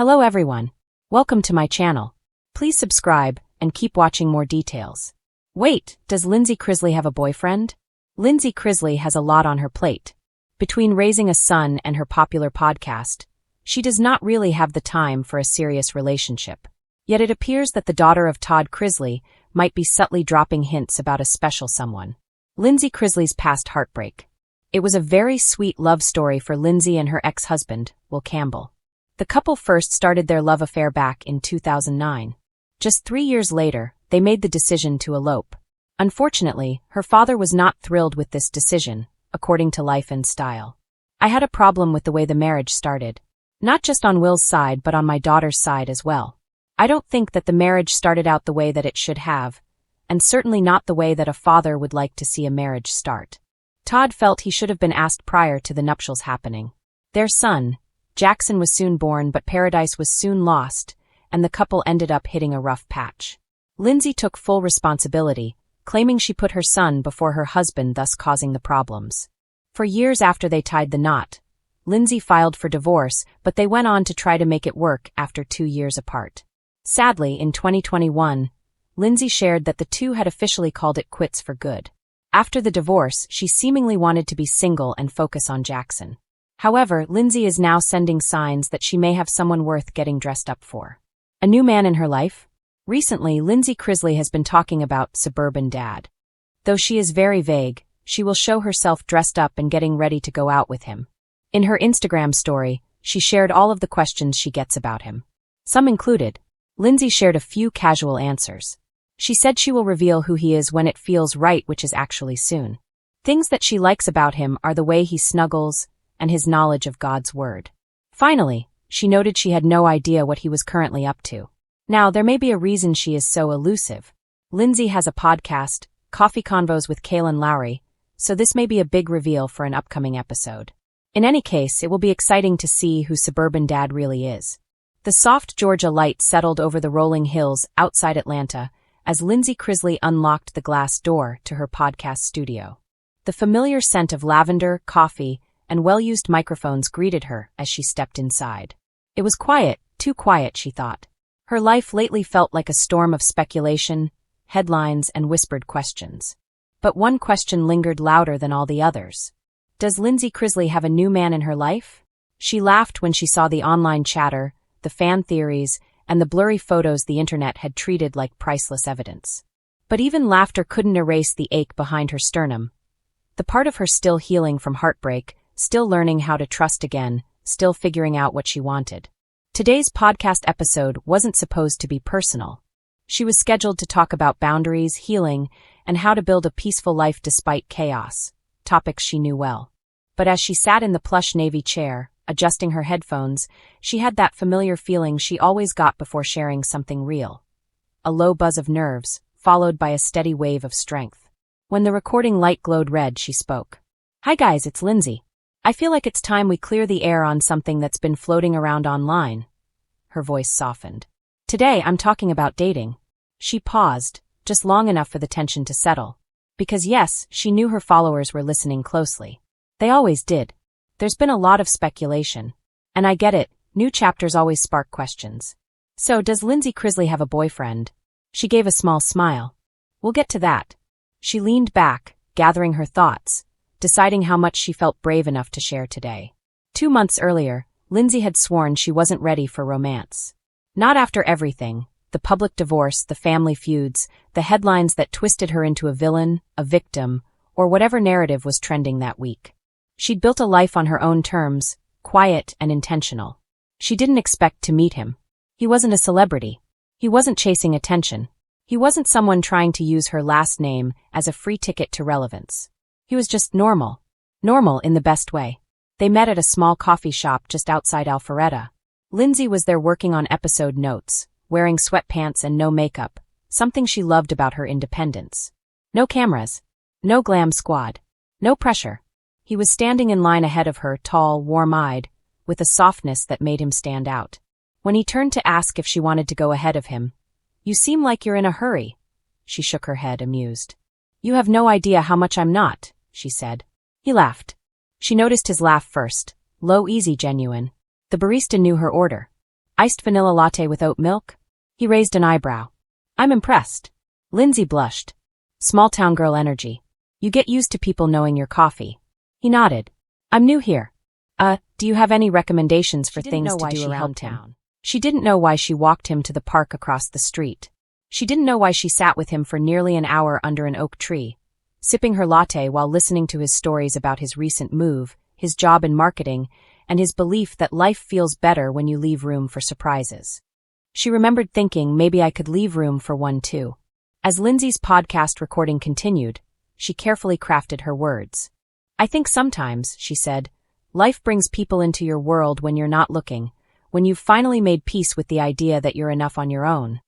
Hello everyone. Welcome to my channel. Please subscribe and keep watching more details. Wait, does Lindsie Chrisley have a boyfriend? Lindsie Chrisley has a lot on her plate. Between raising a son and her popular podcast, she does not really have the time for a serious relationship. Yet it appears that the daughter of Todd Chrisley might be subtly dropping hints about a special someone. Lindsie Chrisley's past heartbreak. It was a very sweet love story for Lindsie and her ex-husband, Will Campbell. The couple first started their love affair back in 2009. Just 3 years later, they made the decision to elope. Unfortunately, her father was not thrilled with this decision, according to Life and Style. I had a problem with the way the marriage started. Not just on Will's side but on my daughter's side as well. I don't think that the marriage started out the way that it should have, and certainly not the way that a father would like to see a marriage start. Todd felt he should have been asked prior to the nuptials happening. Their son, Jackson, was soon born, but paradise was soon lost, and the couple ended up hitting a rough patch. Lindsie took full responsibility, claiming she put her son before her husband, thus causing the problems. For years after they tied the knot, Lindsie filed for divorce, but they went on to try to make it work after 2 years apart. Sadly, in 2021, Lindsie shared that the two had officially called it quits for good. After the divorce, she seemingly wanted to be single and focus on Jackson. However, Lindsie is now sending signs that she may have someone worth getting dressed up for. A new man in her life? Recently, Lindsie Chrisley has been talking about suburban dad. Though she is very vague, she will show herself dressed up and getting ready to go out with him. In her Instagram story, she shared all of the questions she gets about him. Some included, Lindsie shared a few casual answers. She said she will reveal who he is when it feels right, which is actually soon. Things that she likes about him are the way he snuggles and his knowledge of God's word. Finally, she noted she had no idea what he was currently up to. Now, there may be a reason she is so elusive. Lindsie has a podcast, Coffee Convos with Kaylin Lowry, so this may be a big reveal for an upcoming episode. In any case, it will be exciting to see who suburban dad really is. The soft Georgia light settled over the rolling hills outside Atlanta as Lindsie Chrisley unlocked the glass door to her podcast studio. The familiar scent of lavender, coffee, and well-used microphones greeted her as she stepped inside. It was quiet, too quiet, she thought. Her life lately felt like a storm of speculation, headlines, and whispered questions. But one question lingered louder than all the others. Does Lindsie Chrisley have a new man in her life? She laughed when she saw the online chatter, the fan theories, and the blurry photos the internet had treated like priceless evidence. But even laughter couldn't erase the ache behind her sternum. The part of her still healing from heartbreak, still learning how to trust again, still figuring out what she wanted. Today's podcast episode wasn't supposed to be personal. She was scheduled to talk about boundaries, healing, and how to build a peaceful life despite chaos, topics she knew well. But as she sat in the plush navy chair, adjusting her headphones, she had that familiar feeling she always got before sharing something real. A low buzz of nerves, followed by a steady wave of strength. When the recording light glowed red, she spoke. "Hi guys, it's Lindsie. I feel like it's time we clear the air on something that's been floating around online." Her voice softened. "Today I'm talking about dating." She paused, just long enough for the tension to settle. Because yes, she knew her followers were listening closely. They always did. There's been a lot of speculation. And I get it, new chapters always spark questions. So, does Lindsie Chrisley have a boyfriend? She gave a small smile. We'll get to that. She leaned back, gathering her thoughts, deciding how much she felt brave enough to share today. 2 months earlier, Lindsie had sworn she wasn't ready for romance. Not after everything, the public divorce, the family feuds, the headlines that twisted her into a villain, a victim, or whatever narrative was trending that week. She'd built a life on her own terms, quiet and intentional. She didn't expect to meet him. He wasn't a celebrity. He wasn't chasing attention. He wasn't someone trying to use her last name as a free ticket to relevance. He was just normal. Normal in the best way. They met at a small coffee shop just outside Alpharetta. Lindsie was there working on episode notes, wearing sweatpants and no makeup, something she loved about her independence. No cameras. No glam squad. No pressure. He was standing in line ahead of her, tall, warm-eyed, with a softness that made him stand out. When he turned to ask if she wanted to go ahead of him, "You seem like you're in a hurry." She shook her head, amused. "You have no idea how much I'm not," she said. He laughed. She noticed his laugh first, low, easy, genuine. The barista knew her order. Iced vanilla latte with oat milk? He raised an eyebrow. I'm impressed. Lindsie blushed. Small-town girl energy. You get used to people knowing your coffee. He nodded. I'm new here. Do you have any recommendations for things to do around town? She didn't know why she walked him to the park across the street. She didn't know why she sat with him for nearly an hour under an oak tree, sipping her latte while listening to his stories about his recent move, his job in marketing, and his belief that life feels better when you leave room for surprises. She remembered thinking maybe I could leave room for one too. As Lindsie's podcast recording continued, she carefully crafted her words. I think sometimes, she said, life brings people into your world when you're not looking, when you've finally made peace with the idea that you're enough on your own.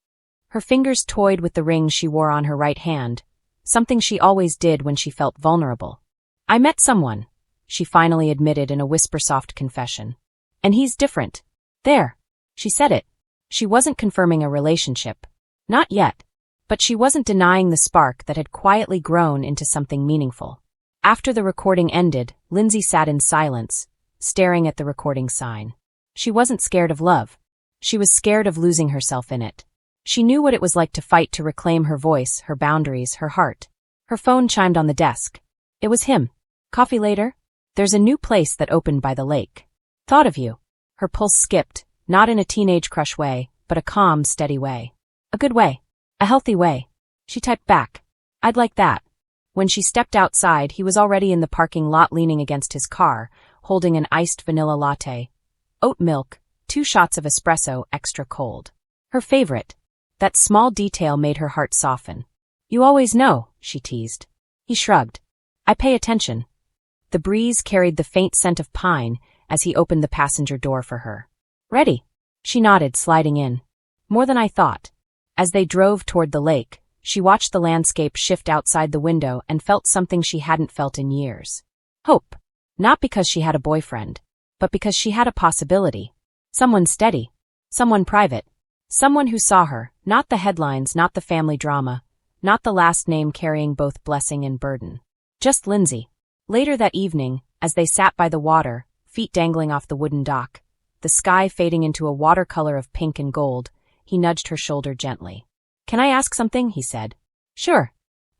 Her fingers toyed with the ring she wore on her right hand, something she always did when she felt vulnerable. I met someone, she finally admitted in a whisper-soft confession. And he's different. There. She said it. She wasn't confirming a relationship. Not yet. But she wasn't denying the spark that had quietly grown into something meaningful. After the recording ended, Lindsie sat in silence, staring at the recording sign. She wasn't scared of love. She was scared of losing herself in it. She knew what it was like to fight to reclaim her voice, her boundaries, her heart. Her phone chimed on the desk. It was him. Coffee later? There's a new place that opened by the lake. Thought of you. Her pulse skipped, not in a teenage crush way, but a calm, steady way. A good way. A healthy way. She typed back. I'd like that. When she stepped outside, he was already in the parking lot leaning against his car, holding an iced vanilla latte. Oat milk, 2 shots of espresso extra cold. Her favorite. That small detail made her heart soften. You always know, she teased. He shrugged. I pay attention. The breeze carried the faint scent of pine as he opened the passenger door for her. Ready? She nodded, sliding in. More than I thought. As they drove toward the lake, she watched the landscape shift outside the window and felt something she hadn't felt in years. Hope. Not because she had a boyfriend, but because she had a possibility. Someone steady. Someone private. Someone who saw her, not the headlines, not the family drama, not the last name carrying both blessing and burden. Just Lindsie. Later that evening, as they sat by the water, feet dangling off the wooden dock, the sky fading into a watercolor of pink and gold, he nudged her shoulder gently. Can I ask something? He said. Sure.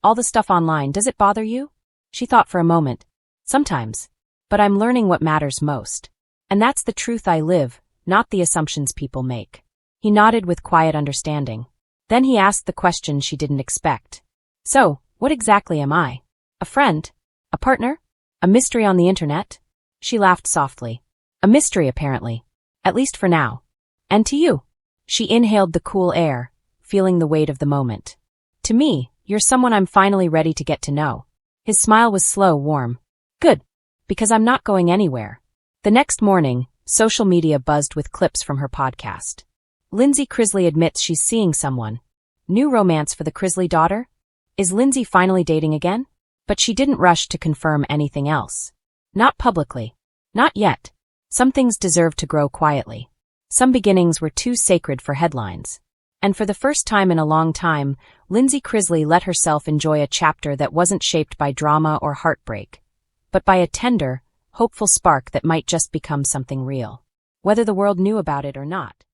All the stuff online, does it bother you? She thought for a moment. Sometimes. But I'm learning what matters most. And that's the truth I live, not the assumptions people make. He nodded with quiet understanding. Then he asked the question she didn't expect. So, what exactly am I? A friend? A partner? A mystery on the internet? She laughed softly. A mystery, apparently. At least for now. And to you? She inhaled the cool air, feeling the weight of the moment. To me, you're someone I'm finally ready to get to know. His smile was slow, warm. Good. Because I'm not going anywhere. The next morning, social media buzzed with clips from her podcast. Chrisley admits she's seeing someone. New romance for the Chrisley daughter? Is Lindsie finally dating again? But she didn't rush to confirm anything else. Not publicly. Not yet. Some things deserve to grow quietly. Some beginnings were too sacred for headlines. And for the first time in a long time, Chrisley let herself enjoy a chapter that wasn't shaped by drama or heartbreak, but by a tender, hopeful spark that might just become something real. Whether the world knew about it or not.